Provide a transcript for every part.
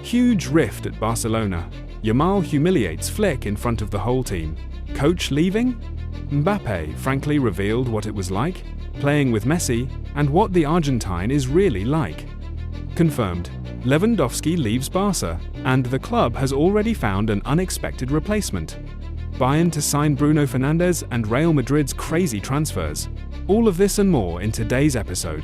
Huge rift at Barcelona. Yamal humiliates Flick in front of the whole team. Coach leaving? Mbappé frankly revealed what it was like, playing with Messi, and what the Argentine is really like. Confirmed. Lewandowski leaves Barca, and the club has already found an unexpected replacement. Bayern to sign Bruno Fernandes and Real Madrid's crazy transfers. All of this and more in today's episode.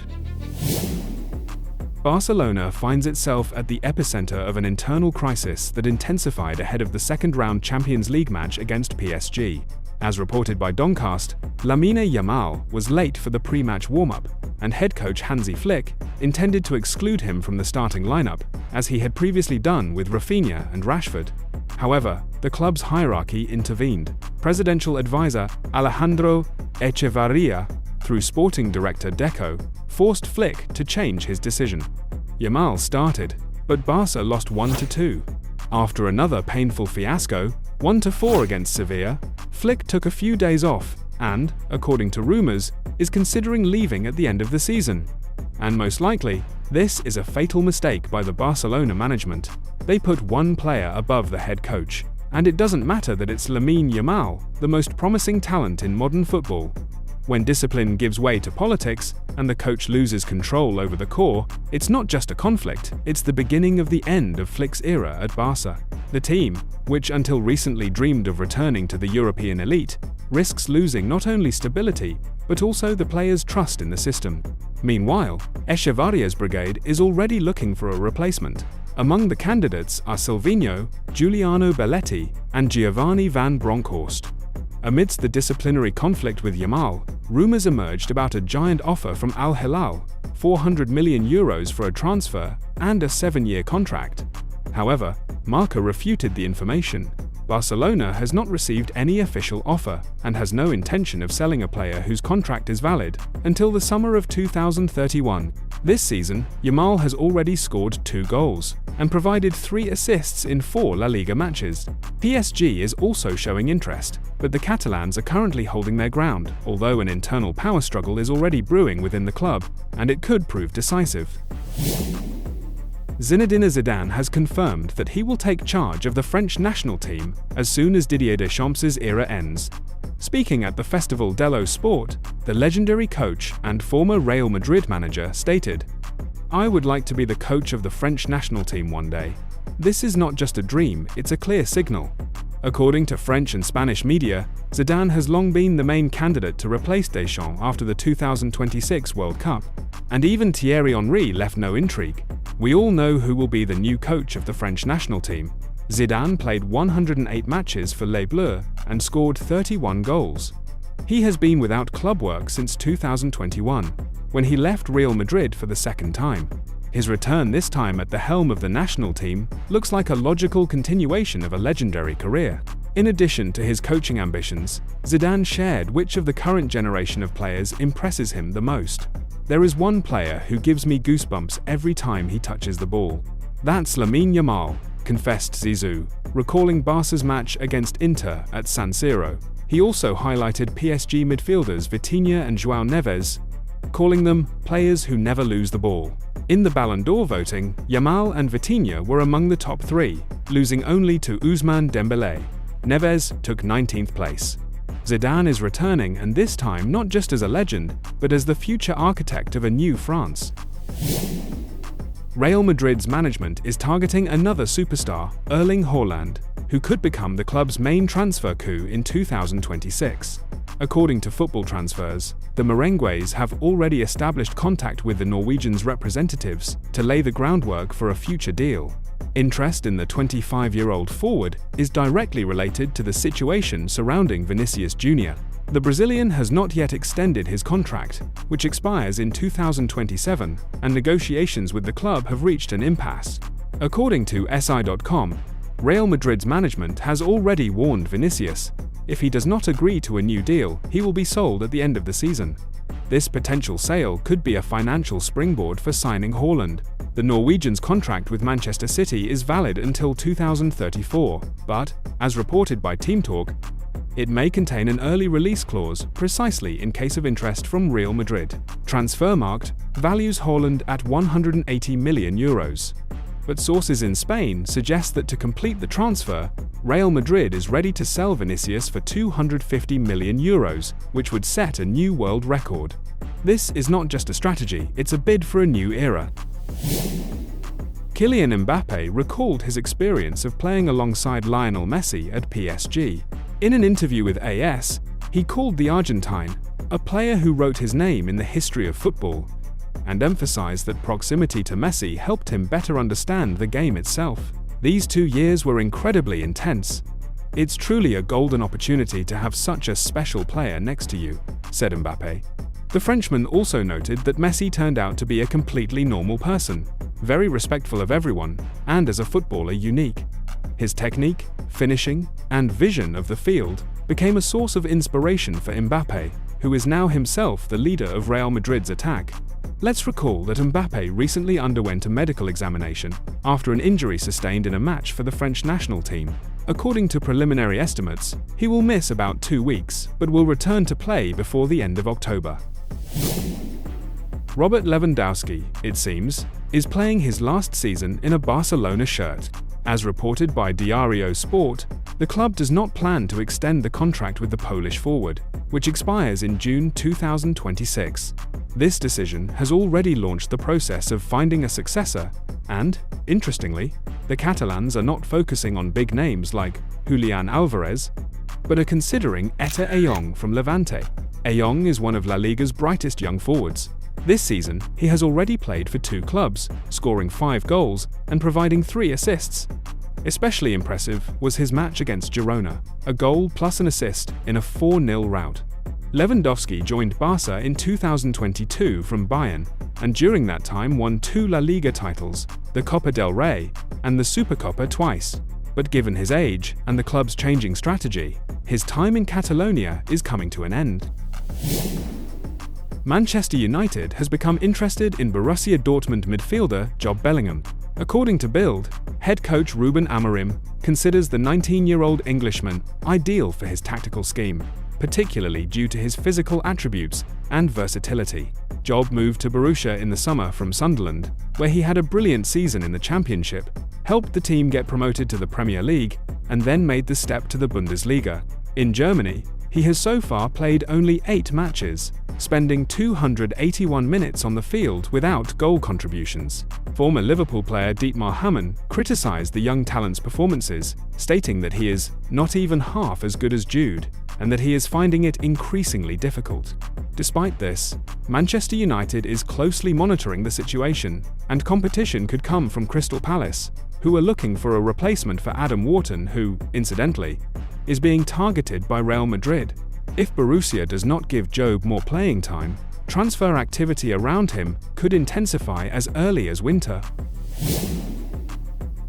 Barcelona finds itself at the epicenter of an internal crisis that intensified ahead of the second-round Champions League match against PSG. As reported by Doncast, Lamine Yamal was late for the pre-match warm-up, and head coach Hansi Flick intended to exclude him from the starting lineup, as he had previously done with Rafinha and Rashford. However, the club's hierarchy intervened. Presidential advisor Alejandro Echevarria, through sporting director Deco, forced Flick to change his decision. Yamal started, but Barca lost 1-2. After another painful fiasco, 1-4 against Sevilla, Flick took a few days off and, according to rumors, is considering leaving at the end of the season. And most likely, this is a fatal mistake by the Barcelona management. They put one player above the head coach, and it doesn't matter that it's Lamine Yamal, the most promising talent in modern football. When discipline gives way to politics and the coach loses control over the core, it's not just a conflict, it's the beginning of the end of Flick's era at Barca. The team, which until recently dreamed of returning to the European elite, risks losing not only stability, but also the players' trust in the system. Meanwhile, Echevarria's brigade is already looking for a replacement. Among the candidates are Silvinho, Giuliano Belletti, and Giovanni van Bronckhorst. Amidst the disciplinary conflict with Yamal, rumors emerged about a giant offer from Al Hilal, €400 million for a transfer and a 7-year contract. However, Marca refuted the information. Barcelona has not received any official offer and has no intention of selling a player whose contract is valid until the summer of 2031. This season, Yamal has already scored 2 goals and provided 3 assists in 4 La Liga matches. PSG is also showing interest, but the Catalans are currently holding their ground, although an internal power struggle is already brewing within the club, and it could prove decisive. Zinedine Zidane has confirmed that he will take charge of the French national team as soon as Didier Deschamps' era ends. Speaking at the Festival dello Sport, the legendary coach and former Real Madrid manager stated, "I would like to be the coach of the French national team one day. This is not just a dream, it's a clear signal." According to French and Spanish media, Zidane has long been the main candidate to replace Deschamps after the 2026 World Cup, and even Thierry Henry left no intrigue. We all know who will be the new coach of the French national team. Zidane played 108 matches for Les Bleus and scored 31 goals. He has been without club work since 2021, when he left Real Madrid for the second time. His return this time at the helm of the national team looks like a logical continuation of a legendary career. In addition to his coaching ambitions, Zidane shared which of the current generation of players impresses him the most. "There is one player who gives me goosebumps every time he touches the ball. That's Lamine Yamal," confessed Zizou, recalling Barca's match against Inter at San Siro. He also highlighted PSG midfielders Vitinha and João Neves, calling them players who never lose the ball. In the Ballon d'Or voting, Yamal and Vitinha were among the top 3, losing only to Ousmane Dembélé. Neves took 19th place. Zidane is returning, and this time not just as a legend, but as the future architect of a new France. Real Madrid's management is targeting another superstar, Erling Haaland, who could become the club's main transfer coup in 2026. According to Football Transfers, the Merengues have already established contact with the Norwegian's representatives to lay the groundwork for a future deal. Interest in the 25-year-old forward is directly related to the situation surrounding Vinicius Jr. The Brazilian has not yet extended his contract, which expires in 2027, and negotiations with the club have reached an impasse. According to SI.com, Real Madrid's management has already warned Vinicius, if he does not agree to a new deal, he will be sold at the end of the season. This potential sale could be a financial springboard for signing Haaland. The Norwegian's contract with Manchester City is valid until 2034, but, as reported by Team Talk, it may contain an early release clause precisely in case of interest from Real Madrid. Transfermarkt values Haaland at €180 million. But sources in Spain suggest that to complete the transfer, Real Madrid is ready to sell Vinicius for €250 million, which would set a new world record. This is not just a strategy, it's a bid for a new era. Kylian Mbappé recalled his experience of playing alongside Lionel Messi at PSG. In an interview with AS, he called the Argentine a player who wrote his name in the history of football, and emphasized that proximity to Messi helped him better understand the game itself. These 2 years were incredibly intense. It's truly a golden opportunity to have such a special player next to you, said Mbappé. The Frenchman also noted that Messi turned out to be a completely normal person, very respectful of everyone, and as a footballer unique. His technique, finishing, and vision of the field became a source of inspiration for Mbappé, who is now himself the leader of Real Madrid's attack. Let's recall that Mbappé recently underwent a medical examination after an injury sustained in a match for the French national team. According to preliminary estimates, he will miss about 2 weeks, but will return to play before the end of October. Robert Lewandowski, it seems, is playing his last season in a Barcelona shirt. As reported by Diario Sport, the club does not plan to extend the contract with the Polish forward, which expires in June 2026. This decision has already launched the process of finding a successor, and, interestingly, the Catalans are not focusing on big names like Julian Alvarez, but are considering Eyong from Levante. Eyong is one of La Liga's brightest young forwards. This season, he has already played for 2 clubs, scoring 5 goals and providing 3 assists. Especially impressive was his match against Girona, a goal plus an assist in a 4-0 rout. Lewandowski joined Barca in 2022 from Bayern, and during that time won 2 La Liga titles, the Copa del Rey and the Supercopa twice. But given his age and the club's changing strategy, his time in Catalonia is coming to an end. Manchester United has become interested in Borussia Dortmund midfielder Jude Bellingham. According to Bild, head coach Ruben Amorim considers the 19-year-old Englishman ideal for his tactical scheme, particularly due to his physical attributes and versatility. Jude moved to Borussia in the summer from Sunderland, where he had a brilliant season in the Championship, helped the team get promoted to the Premier League, and then made the step to the Bundesliga. In Germany, he has so far played only 8 matches, spending 281 minutes on the field without goal contributions. Former Liverpool player Dietmar Hamann criticized the young talent's performances, stating that he is not even half as good as Jude, and that he is finding it increasingly difficult. Despite this, Manchester United is closely monitoring the situation, and competition could come from Crystal Palace, who are looking for a replacement for Adam Wharton who, incidentally, is being targeted by Real Madrid. If Borussia does not give Jobe more playing time, transfer activity around him could intensify as early as winter.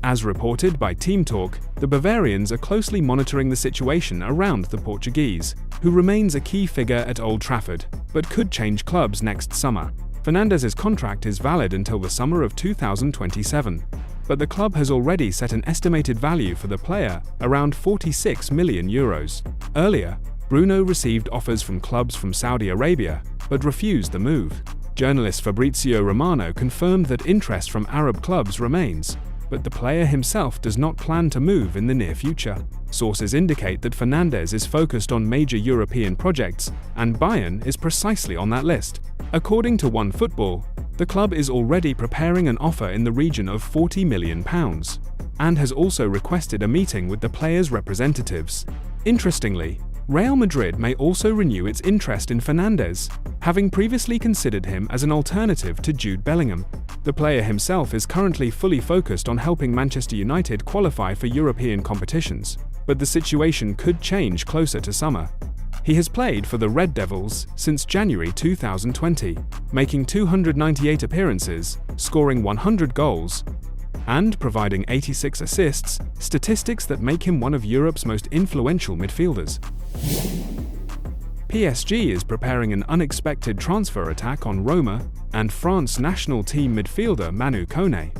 As reported by Team Talk, the Bavarians are closely monitoring the situation around the Portuguese, who remains a key figure at Old Trafford, but could change clubs next summer. Fernandes' contract is valid until the summer of 2027, but the club has already set an estimated value for the player around €46 million. Earlier, Bruno received offers from clubs from Saudi Arabia, but refused the move. Journalist Fabrizio Romano confirmed that interest from Arab clubs remains, but the player himself does not plan to move in the near future. Sources indicate that Fernandes is focused on major European projects, and Bayern is precisely on that list. According to OneFootball, the club is already preparing an offer in the region of £40 million, and has also requested a meeting with the player's representatives. Interestingly, Real Madrid may also renew its interest in Fernandes, having previously considered him as an alternative to Jude Bellingham. The player himself is currently fully focused on helping Manchester United qualify for European competitions, but the situation could change closer to summer. He has played for the Red Devils since January 2020, making 298 appearances, scoring 100 goals, and providing 86 assists, statistics that make him one of Europe's most influential midfielders. PSG is preparing an unexpected transfer attack on Roma and France national team midfielder Manu Koné.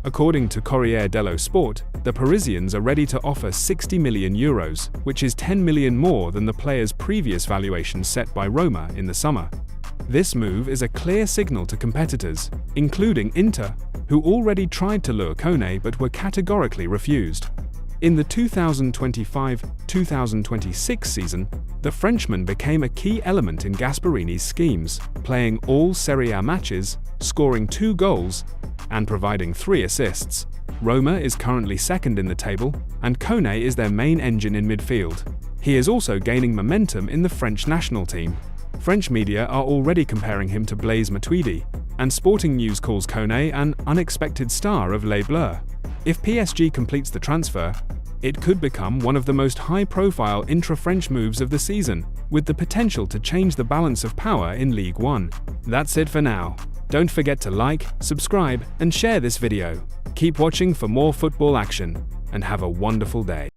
According to Corriere dello Sport, the Parisians are ready to offer €60 million, which is 10 million more than the player's previous valuation set by Roma in the summer. This move is a clear signal to competitors, including Inter, who already tried to lure Koné but were categorically refused. In the 2025-2026 season, the Frenchman became a key element in Gasperini's schemes, playing all Serie A matches, scoring 2 goals, and providing 3 assists. Roma is currently second in the table, and Koné is their main engine in midfield. He is also gaining momentum in the French national team. French media are already comparing him to Blaise Matuidi, and Sporting News calls Koné an unexpected star of Les Bleus. If PSG completes the transfer, it could become one of the most high-profile intra-French moves of the season, with the potential to change the balance of power in Ligue 1. That's it for now. Don't forget to like, subscribe, and share this video. Keep watching for more football action, and have a wonderful day.